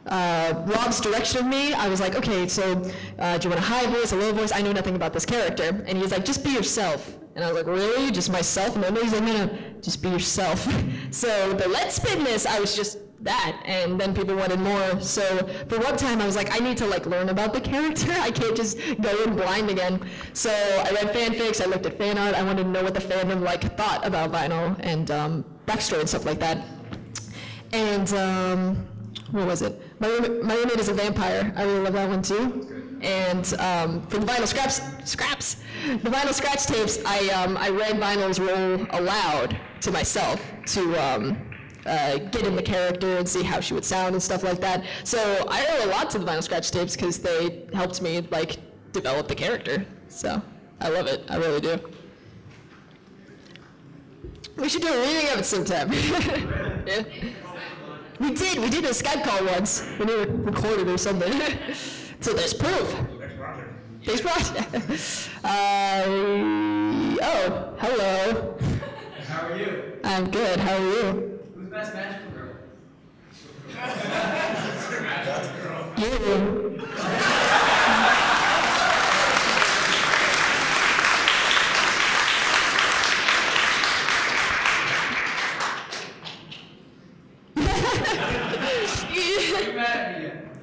Rob's direction of me, I was like, okay, so do you want a high voice, a low voice? I know nothing about this character. And he's like, just be yourself. And I was like, really? Just myself? No, he's like, no, just be yourself. So the Let's Spin This, I was just that, and then people wanted more. So for one time, I was like, I need to like learn about the character. I can't just go in blind again. So I read fanfics, I looked at fan art, I wanted to know what the fandom like thought about vinyl and backstory and stuff like that. And what was it? My roommate is a vampire. I really love that one too. And for the vinyl the vinyl scratch tapes, I read Vinyl's role aloud to myself to get in the character and see how she would sound and stuff like that. So I owe a lot to the vinyl scratch tapes because they helped me like develop the character. So I love it. I really do. We should do a reading of it sometime. Yeah. We did a Skype call once when we recorded or something. So there's proof. Thanks, project. Oh, hello. How are you? I'm good. How are you? Who's best magical girl? You.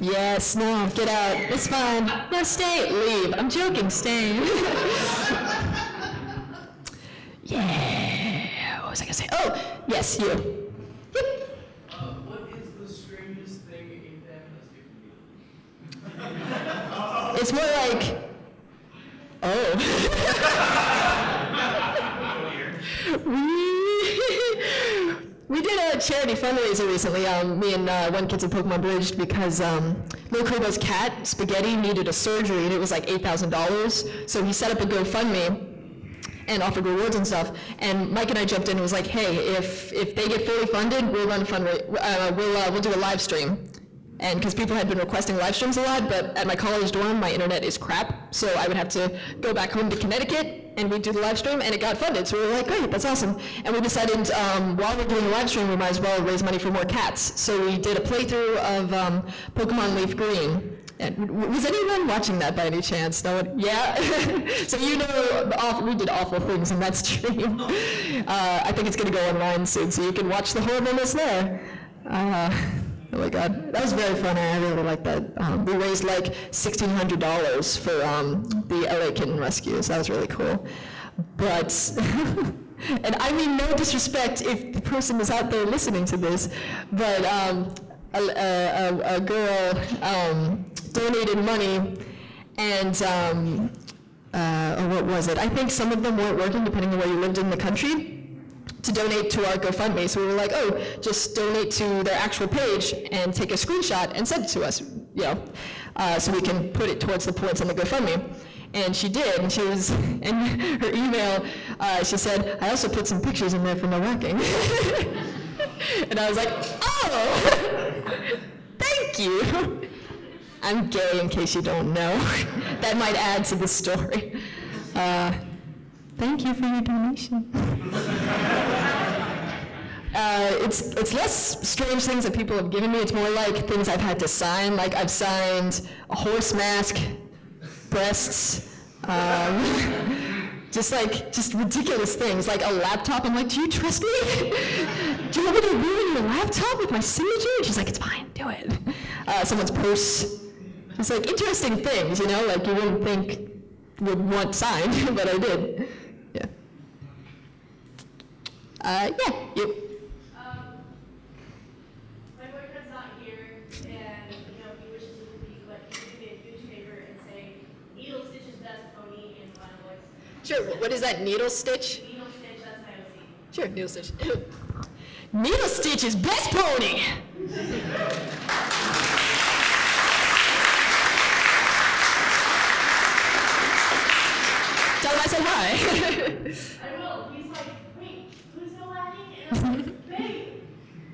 Yes, no, get out. It's fine. No, stay. Leave. I'm joking. Stay. Yeah. What was I gonna say? Oh, yes, you. Yep. What is the strangest thing a fan has given you? It's more like, oh. We did a charity fundraiser recently, me and One Kids in Pokemon Bridged, because Lil Kubo's cat, Spaghetti, needed a surgery, and it was like $8,000. So he set up a GoFundMe and offered rewards and stuff. And Mike and I jumped in and was like, hey, if they get fully funded, we'll run we'll do a live stream. And because people had been requesting live streams a lot, but at my college dorm, my internet is crap, so I would have to go back home to Connecticut, and we'd do the live stream, and it got funded. So we were like, great, that's awesome. And we decided while we're doing the live stream, we might as well raise money for more cats. So we did a playthrough of Pokemon Leaf Green. And was anyone watching that by any chance? No one? Yeah? So you know we did awful things in that stream. I think it's going to go online soon, so you can watch the horribleness there. Oh my God, that was very fun. I really liked that. We raised like $1,600 for the LA Kitten Rescue, so that was really cool. But, and I mean no disrespect if the person is out there listening to this, but a girl donated money, and or what was it? I think some of them weren't working depending on where you lived in the country, to donate to our GoFundMe. So we were like, oh, just donate to their actual page and take a screenshot and send it to us, you know, so we can put it towards the points on the GoFundMe. And she did, and she was, in her email, she said, I also put some pictures in there for Nowacking. And I was like, oh, thank you. I'm gay, in case you don't know. That might add to the story. Thank you for your donation. It's less strange things that people have given me. It's more like things I've had to sign. Like I've signed a horse mask, breasts, just ridiculous things. Like a laptop. I'm like, do you trust me? Do you want me to ruin your laptop with my signature? And she's like, it's fine, do it. Someone's purse. Just like interesting things, you know, like you wouldn't think would want signed, but I did. Yeah. Yeah, you. My boyfriend's not here, and he wishes he would be, but he did me a huge favor and say, needle stitch is best pony in vinyl voice. Sure. What is that? Needle stitch? Needle stitch, that's my OC. Sure. Needle stitch. Needle stitch is best pony. Tell him I said hi. I will. He's like, wait, who's Nowacking? And I'm like, babe,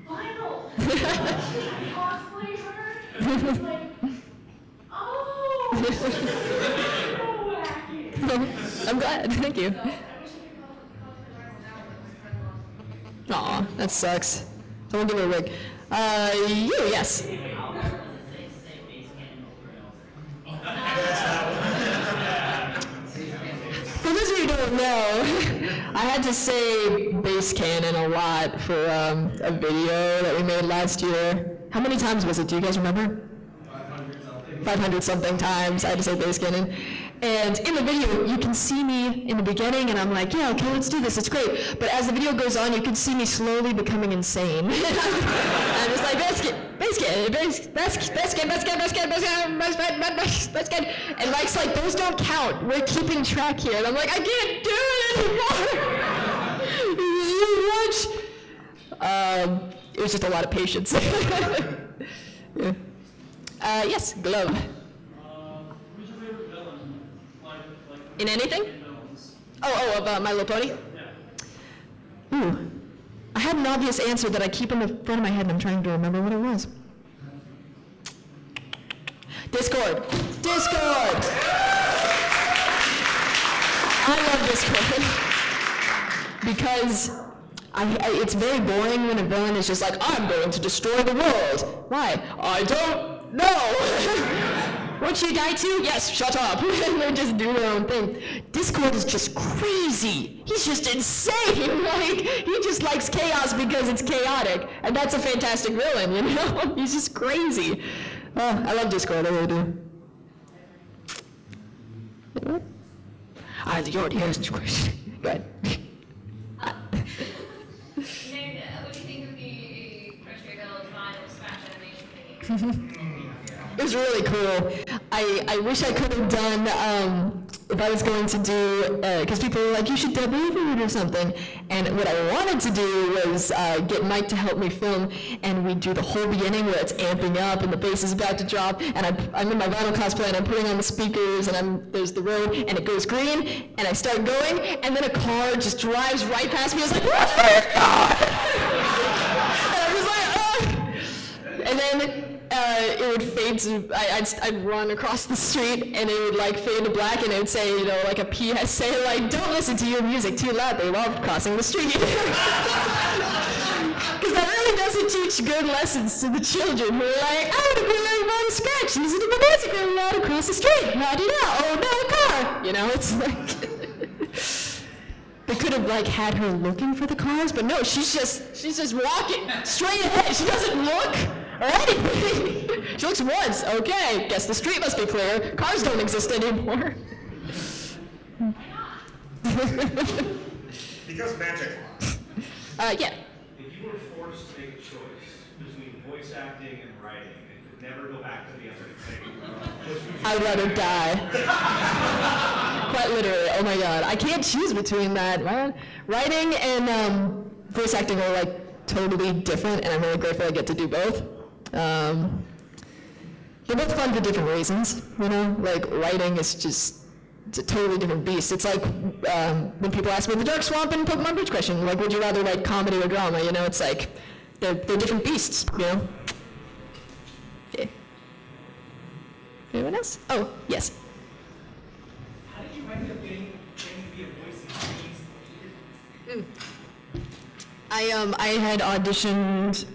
vinyl. I cosplay her. And he's like, oh, Nowacking. I'm glad. Thank you. So I wish I could cosplay right now, but my friend lost me. Aw, that sucks. Someone give me a wig. You, yes. So no, I had to say base canon a lot for a video that we made last year. How many times was it? Do you guys remember? 500 something times. I had to say base canon. And in the video, you can see me in the beginning, and I'm like, yeah, okay, let's do this, it's great. But as the video goes on, you can see me slowly becoming insane. I'm just like, base canon. And Mike's like, those don't count. We're keeping track here. And I'm like, I can't do it anymore. It was just a lot of patience. Yeah. Yes, glove. Who's your favorite villain? In anything? Of My Little Pony? Yeah. Ooh. I had an obvious answer that I keep in the front of my head and I'm trying to remember what it was. Discord. Discord! I love Discord. Because it's very boring when a villain is just like, I'm going to destroy the world. Why? I don't know. Won't you die too? Yes, shut up. And they just do their own thing. Discord is just crazy. He's just insane. Like, he just likes chaos because it's chaotic. And that's a fantastic villain, you know? He's just crazy. Oh, I love Discord, I really do. What? You already asked your question. Go ahead. What do you think of the Ponyville final Smash animation thingy? It was really cool. I wish I could have done, if I was going to do, because people were like, you should dub over it or something. And what I wanted to do was get Mike to help me film, and we do the whole beginning where it's amping up and the bass is about to drop, and I'm in my vinyl cosplay and I'm putting on the speakers, and there's the road, and it goes green, and I start going, and then a car just drives right past me. I was like, what the God? And I was like, oh. And then it would fade to, I'd run across the street and it would like fade to black and it would say, you know, like a PSA, like, don't listen to your music too loud, they love crossing the street. Because that really doesn't teach good lessons to the children who are like, I want to be like on scratch, listen to the music really loud across the street, la-di-da, oh no, a car. You know, it's like, they could have like had her looking for the cars, but no, she's just walking straight ahead. She doesn't look or anything. She looks once. Okay, guess the street must be clear. Cars don't exist anymore. Because magic. Yeah. If you were forced to make a choice between voice acting and writing and could never go back to the other thing, I'd rather die. Quite literally. Oh my God. I can't choose between that, man. Writing and voice acting are like totally different, and I'm really grateful I get to do both. They're both fun for different reasons, you know? Like, writing is just, it's a totally different beast. It's like when people ask me the Dark Swamp and Pokemon Bridge question, like, would you rather write comedy or drama? You know, it's like, they're different beasts, you know? Yeah. Anyone else? Oh, yes. How did you end up getting to be a voice in I had auditioned.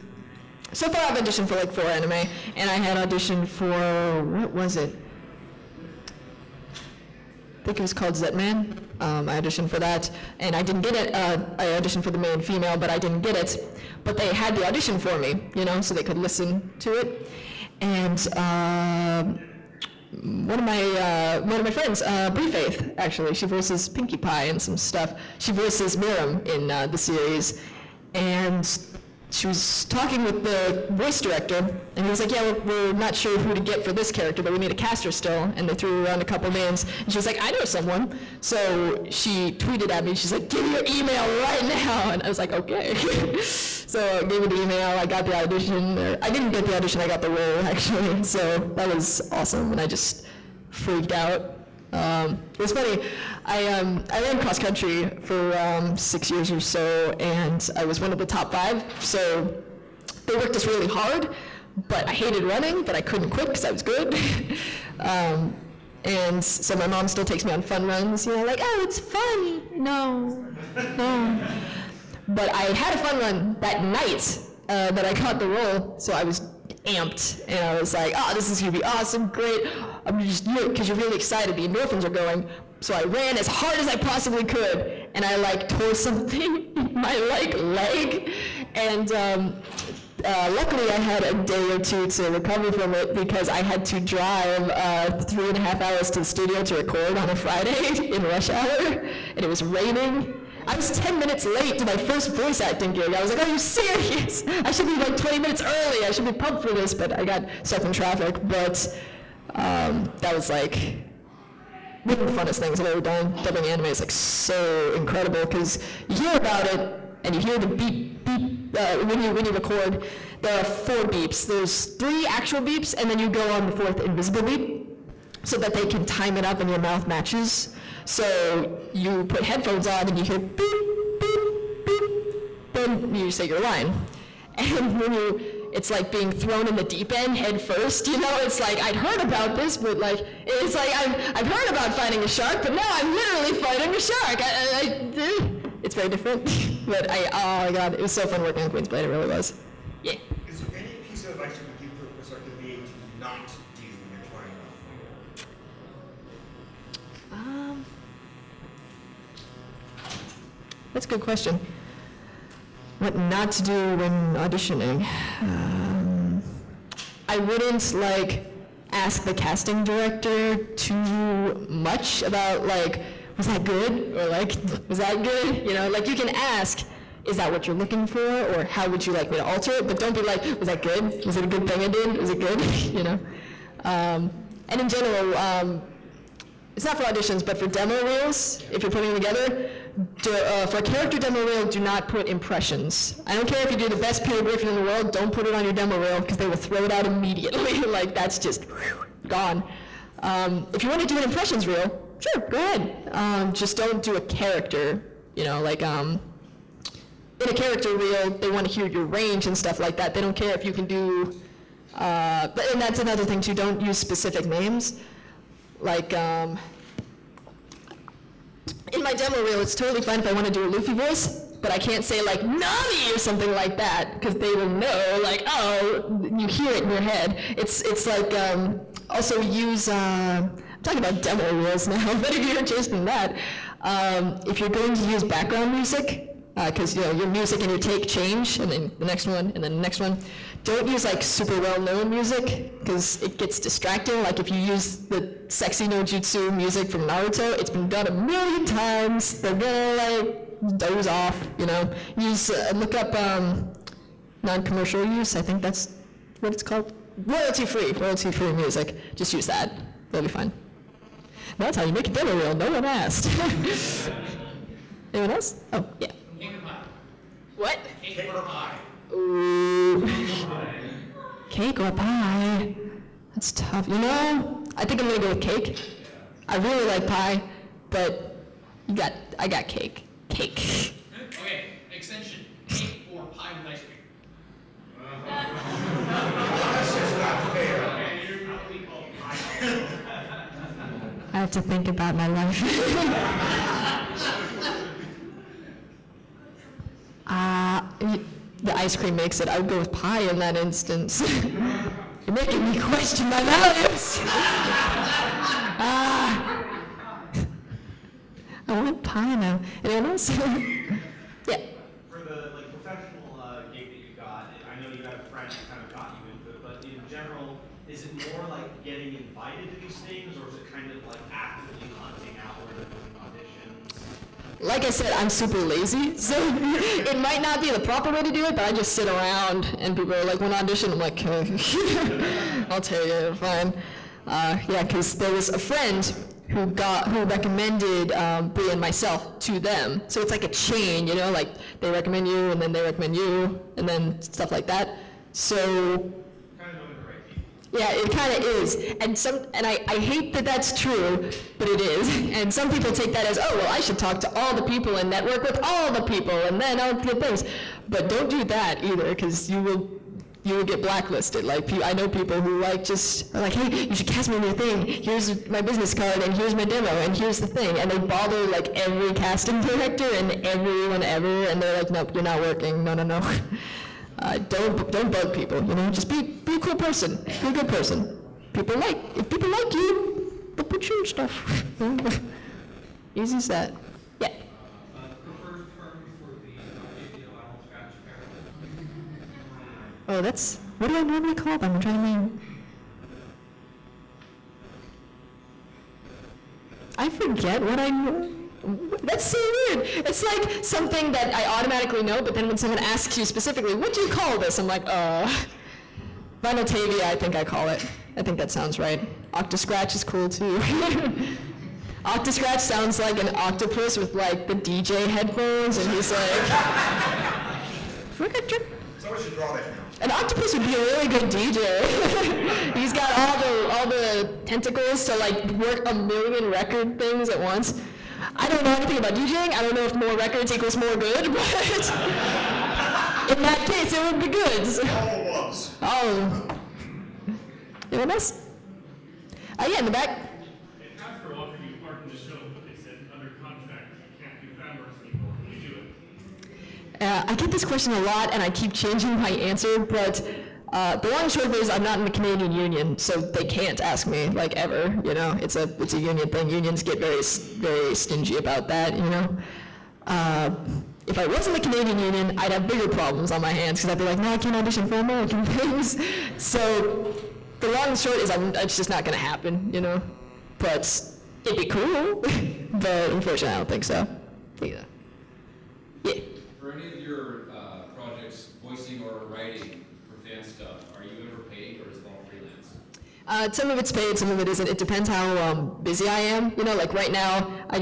So far, I've auditioned for like 4 anime, and I had auditioned for, what was it? I think it was called Zetman. I auditioned for that, and I didn't get it. I auditioned for the main female, but I didn't get it. But they had the audition for me, you know, so they could listen to it. And one of my friends, Brie Faith, actually, she voices Pinkie Pie and some stuff. She voices Miriam in the series, and she was talking with the voice director, and he was like, yeah, we're not sure who to get for this character, but we need a caster still, and they threw around a couple names, and she was like, I know someone. So she tweeted at me, she's like, give me your email right now, and I was like, okay. So I gave her the email, I got the audition. I didn't get the audition, I got the role, actually, so that was awesome, and I just freaked out. It was funny, I ran cross country for 6 years or so, and I was one of the top 5, so they worked us really hard, but I hated running, but I couldn't quit because I was good. And so my mom still takes me on fun runs, you know, like, oh, it's fun. No. But I had a fun run that night that I caught the role, so I was amped, and I was like, oh, this is gonna be awesome, great. I'm just, because you're really excited, the endorphins are going, So I ran as hard as I possibly could, and I like tore something in my like leg, and luckily I had a day or two to recover from it because I had to drive 3.5 hours to the studio to record on a Friday in rush hour, and it was raining. I was 10 minutes late to my first voice acting gig. I was like, are you serious? I should be like 20 minutes early. I should be pumped for this, but I got stuck in traffic. But that was like one of the funnest things I've ever done. Dubbing anime is like so incredible because you hear about it and you hear the beep, beep, when you record. There are 4 beeps. There's 3 actual beeps, and then you go on the 4th invisible beep so that they can time it up and your mouth matches. So you put headphones on and you hear beep, beep, beep, then you say your line. And when it's like being thrown in the deep end head first, you know, it's like, I'd heard about this, but like, it's like, I've heard about fighting a shark, but now I'm literally fighting a shark. It's very different, but oh my God, it was so fun working on Queen's Blade, it really was. Yeah. Is there any piece of advice you would give for a prospective VA to not do when you're trying out? That's a good question. What not to do when auditioning? I wouldn't like ask the casting director too much about like, was that good? Or like, was that good? You know, like you can ask, is that what you're looking for? Or how would you like me to alter it? But don't be like, was that good? Was it a good thing I did? Was it good? You know? And in general, it's not for auditions, but for demo reels, if you're putting them together, for a character demo reel, do not put impressions. I don't care if you do the best Peter Griffin in the world, don't put it on your demo reel because they will throw it out immediately. Like that's just gone. If you want to do an impressions reel, sure, go ahead. Just don't do a character, you know, like in a character reel, they want to hear your range and stuff like that. They don't care if you can do, and that's another thing too, don't use specific names. Like, in my demo reel, it's totally fine if I want to do a Luffy voice, but I can't say like, Nami or something like that, because they will know, like, oh, you hear it in your head. It's like, also use, I'm talking about demo reels now, but if you're interested in that, if you're going to use background music, because you know, your music and your take change, and then the next one, and then the next one. Don't use like super well-known music, because it gets distracting. Like if you use the sexy no jutsu music from Naruto, it's been done 1,000,000 times. They're gonna like doze off, you know. Use, look up non-commercial use, I think that's what it's called. Royalty-free music. Just use that, that'll be fine. That's how you make a demo reel, no one asked. Anyone else? Oh, yeah. Cake or pie? What? Cake or pie? Ooh. Cake or pie? That's tough. You know, I think I'm gonna go with cake. I really like pie, but I got cake. Cake. Okay, extension. Cake or pie with ice cream? That's just not fair. Okay, you're probably called pie. I have to think about my life. The ice cream makes it. I would go with pie in that instance. You're making me question my values. I want pie now. Anyone else? Yeah. For the like professional gig that you got, I know you have a friend who kind of got you into it, but in general, is it more like getting invited to these things, or is it kind of like actively hunting out where they're doing auditions? Like I said, I'm super lazy, so it might not be the proper way to do it, but I just sit around and people are like, when audition, I'm like, I'll tell you, fine. Yeah, because there was a friend who recommended Brie and myself to them. So it's like a chain, you know, like they recommend you and then they recommend you and then stuff like that. So yeah, it kind of is, and I hate that that's true, but it is. And some people take that as, oh, well, I should talk to all the people and network with all the people, and then I'll get things. But don't do that either, because you will get blacklisted. Like I know people who like just are like, hey, you should cast me in your thing. Here's my business card, and here's my demo, and here's the thing. And they bother like every casting director and everyone ever, and they're like, nope, you're not working. No. Don't bug people, you know, just be a cool person, be a good person. If people like you, they'll put you in stuff. Easy as that. Yeah. Preferred term for the vinyl scratch parody. Oh, that's, what do I normally call them? I'm trying to think. I forget what I know. That's so weird. It's like something that I automatically know, but then when someone asks you specifically, what do you call this? I'm like, Vinotavia, I think I call it. I think that sounds right. Octoscratch is cool too. Octoscratch sounds like an octopus with like the DJ headphones, and he's like, Someone should draw that now. an octopus would be a really good DJ. He's got all the tentacles to like work a million record things at once. I don't know anything about DJing. I don't know if more records equals more good, but in that case, it would be good. Oh. Anyone else? Yeah, in the back. Hasbro offered you part in the show, but they said under contract you can't do fan works anymore. Can you do it? I get this question a lot, and I keep changing my answer, but the long and short of it is I'm not in the Canadian Union, so they can't ask me, like, ever, you know? It's a union thing. Unions get very, very stingy about that, you know? If I was in the Canadian Union, I'd have bigger problems on my hands, because I'd be like, no, I can't audition for American things. So the long and short is it's just not going to happen, you know? But it'd be cool, but unfortunately I don't think so. Yeah. Yeah. For any of your projects, voicing or writing for fan stuff, are you ever paid or is it all freelance? Some of it's paid, some of it isn't. It depends how busy I am. You know, like right now, I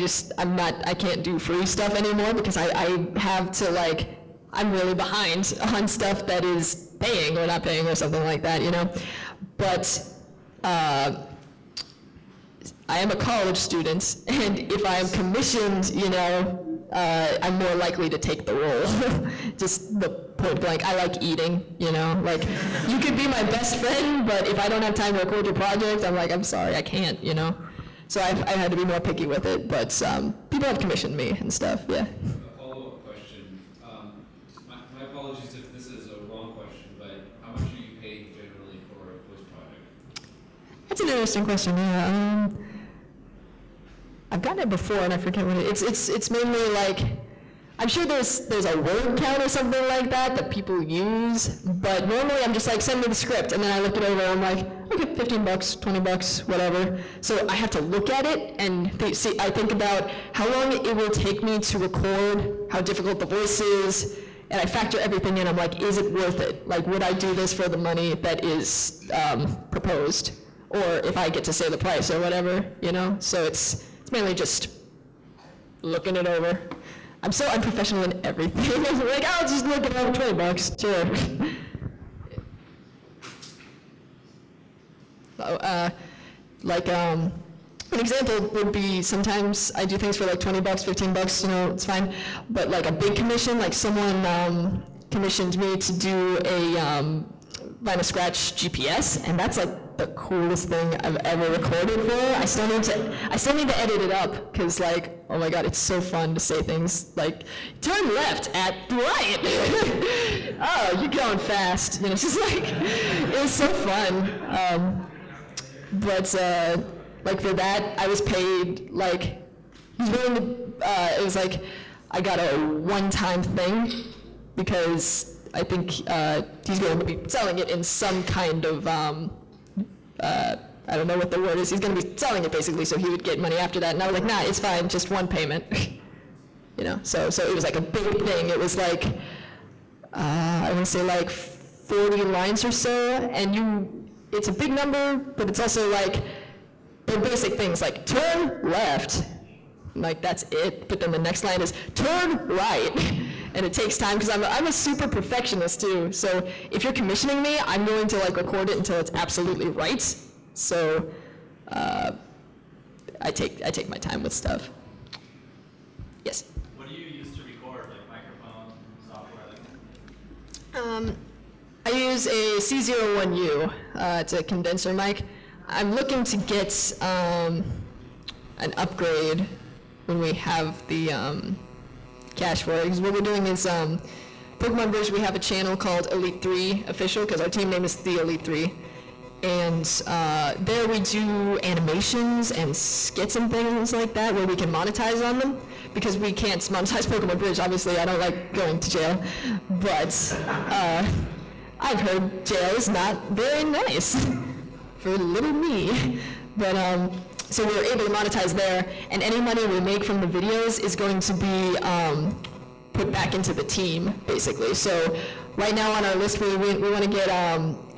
can't do free stuff anymore because I have to like, I'm really behind on stuff that is paying or not paying or something like that, you know? But I am a college student, and if I am commissioned, you know, I'm more likely to take the role. Just the point blank. I like eating, you know, like you could be my best friend, but if I don't have time to record your project, I'm like, I'm sorry, I can't, you know. So I've had to be more picky with it, but people have commissioned me and stuff, yeah. A follow-up question. My apologies if this is a wrong question, but how much are you paid generally for a voice project? That's an interesting question, yeah. I've gotten it before and I forget what it is. It's mainly like, I'm sure there's a word count or something like that people use, but normally I'm just like, send me the script, and then I look it over and I'm like, okay, $15, $20, whatever. So I have to look at it and I think about how long it will take me to record, how difficult the voice is, and I factor everything in. I'm like, is it worth it? Like, would I do this for the money that is proposed? Or if I get to say the price or whatever, you know? So it's mainly just looking it over. I'm so unprofessional in everything. I'm like, I'll just look it over, $20, sure. An example would be sometimes I do things for like $20, $15, you know, it's fine. But like a big commission, like someone commissioned me to do a Vinyl Scratch GPS, and that's like the coolest thing I've ever recorded for. I still need to edit it up, because like, oh my god, it's so fun to say things like, turn left at right. Oh, you're going fast. You know, it's just like, it was so fun. But like for that, I was paid like, he's willing to, it was like, I got a one-time thing, because I think he's going to be selling it in some kind of, I don't know what the word is. He's going to be selling it basically, so he would get money after that. And I was like, nah, it's fine, just one payment. You know, so it was like a big thing. It was like, I want to say like 40 lines or so, and it's a big number, but it's also like, they're basic things like turn left, like that's it, but then the next line is turn right. And it takes time, because I'm a super perfectionist too. So if you're commissioning me, I'm going to like record it until it's absolutely right. So I take my time with stuff. Yes? What do you use to record, like microphone, software, like that? I use a C01U. It's a condenser mic. I'm looking to get an upgrade when we have the cash for it, because what we're doing is Pokemon Bridge, we have a channel called Elite 3 Official, because our team name is the Elite 3, And there we do animations and skits and things like that where we can monetize on them, because we can't monetize Pokemon Bridge. Obviously, I don't like going to jail, but I've heard jail is not very nice for little me. But so we were able to monetize there, and any money we make from the videos is going to be put back into the team, basically. So right now on our list, we want to get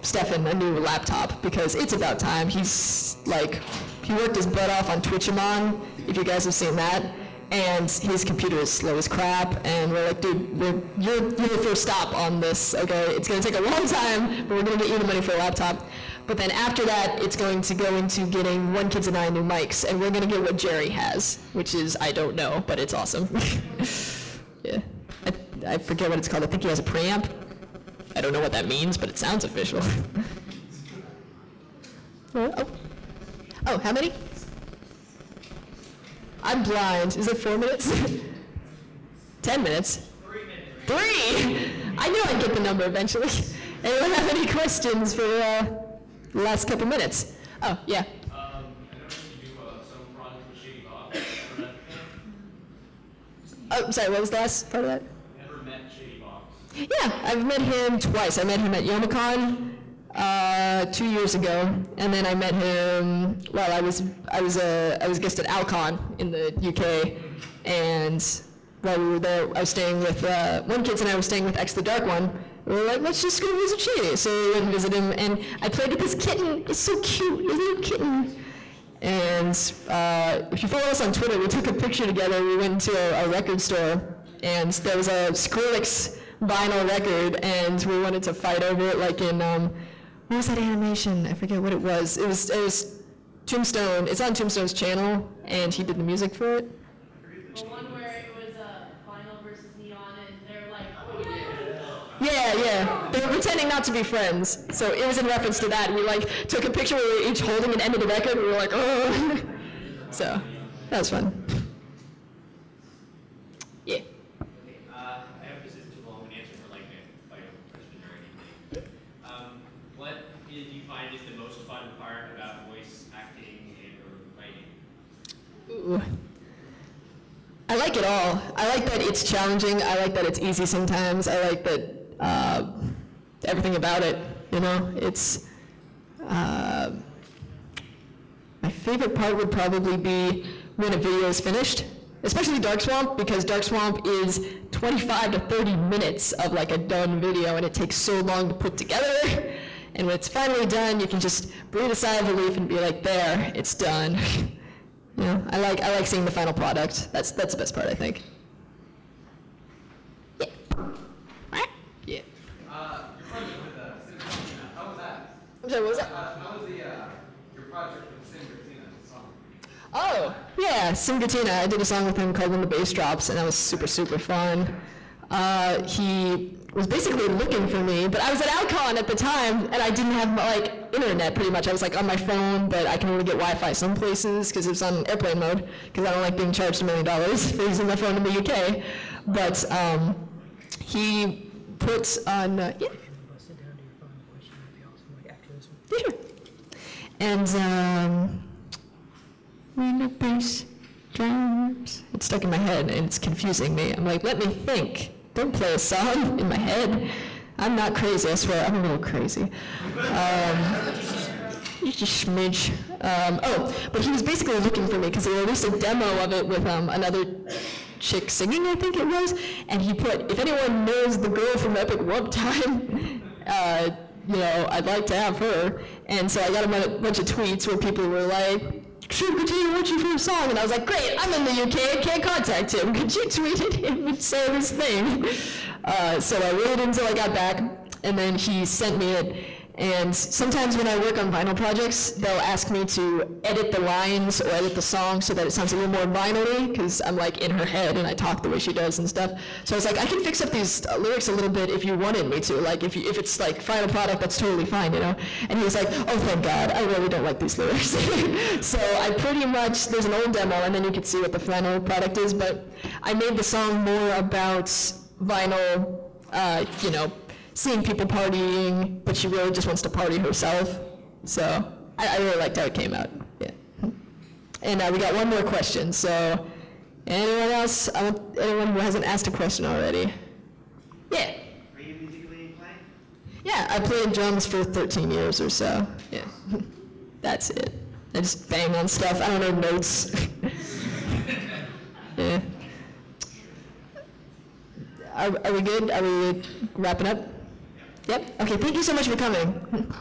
Stefan a new laptop, because it's about time. He's like, he worked his butt off on Twitchamon, if you guys have seen that, and his computer is slow as crap, and we're like, dude, you're the first stop on this, okay? It's gonna take a long time, but we're gonna get you the money for a laptop. But then after that, it's going to go into getting One Kids and I new mics, and we're gonna get what Jerry has, which is, I don't know, but it's awesome. Yeah, I forget what it's called. I think he has a preamp. I don't know what that means, but it sounds official. Oh, how many? I'm blind. Is it 4 minutes? 10 minutes? 3 minutes. 3? I knew I'd get the number eventually. Anyone have any questions for the last couple minutes? Oh, yeah. I noticed you do some projects with Shady Bob. Ever met him? Oh, sorry, what was the last part of that? Ever met Shady Bob? Yeah, I've met him twice. I met him at Yomicon 2 years ago, and then I met him while I was a guest at Alcon in the UK, and while we were there, I was staying with One Kids and I were staying with X the Dark One. We were like, let's just go visit Shady. So we went and visited him, and I played with this kitten. It's so cute, a little kitten. And if you follow us on Twitter, we took a picture together. We went to a record store, and there was a Skrillex vinyl record, and we wanted to fight over it, like in what was that animation? I forget what it was. It was Tombstone. It's on Tombstone's channel, and he did the music for it. The one where it was vinyl versus neon, and they're like, Yeah. They were pretending not to be friends. So it was in reference to that. We like took a picture where we were each holding an end of the record. We were like, oh. So that was fun. Yeah. I hope this isn't too long an answer for like a question or anything. What do you find is the most fun part about voice acting and or writing? Ooh. I like it all. I like that it's challenging. I like that it's easy sometimes. I like that everything about it, you know, it's, my favorite part would probably be when a video is finished, especially Dark Swamp, because Dark Swamp is 25 to 30 minutes of like a done video, and it takes so long to put together. And when it's finally done, you can just breathe a sigh of relief and be like, there, it's done. You know, I like seeing the final product. That's the best part, I think. Yeah. Yeah. Your project with Cindertina, how was that? I'm sorry, what was that? How was your project with Cindertina song? Oh, yeah, Cindertina. I did a song with him called When the Bass Drops, and that was super, super fun. He was basically looking for me, but I was at Alcon at the time, and I didn't have, like, internet, pretty much. I was, like, on my phone, but I can only get Wi-Fi some places, because it was on airplane mode, because I don't like being charged $1 million for using my phone in the UK. But he puts on, yeah. Sure. And, when the bass drops, it's stuck in my head, and it's confusing me. I'm like, let me think. Don't play a song in my head. I'm not crazy, I swear, I'm a little crazy. Just a smidge. But he was basically looking for me because they released a demo of it with another chick singing, I think it was, and he put, if anyone knows the girl from Epic Wump Time, you know, I'd like to have her. And so I got a bunch of tweets where people were like, should continue watching for a song, and I was like, great, I'm in the UK, I can't contact him. Could you tweet at him and say this thing? So I waited until I got back, and then he sent me it. And sometimes when I work on vinyl projects, they'll ask me to edit the lines or edit the song so that it sounds a little more vinyl-y, because I'm like in her head and I talk the way she does and stuff. So I was like, I can fix up these lyrics a little bit if you wanted me to. Like if it's like final product, that's totally fine, you know? And he was like, oh, thank God, I really don't like these lyrics. So I pretty much, there's an old demo and then you can see what the final product is, but I made the song more about vinyl, you know, seeing people partying, but she really just wants to party herself, So I really liked how it came out. Yeah. And we got one more question. So anyone else? Anyone who hasn't asked a question already? Yeah. Are you musically inclined? Yeah, I played drums for 13 years or so. Yeah. That's it. I just bang on stuff. I don't know notes. Yeah. Are we good? Are we wrapping up? Yep. Okay, thank you so much for coming.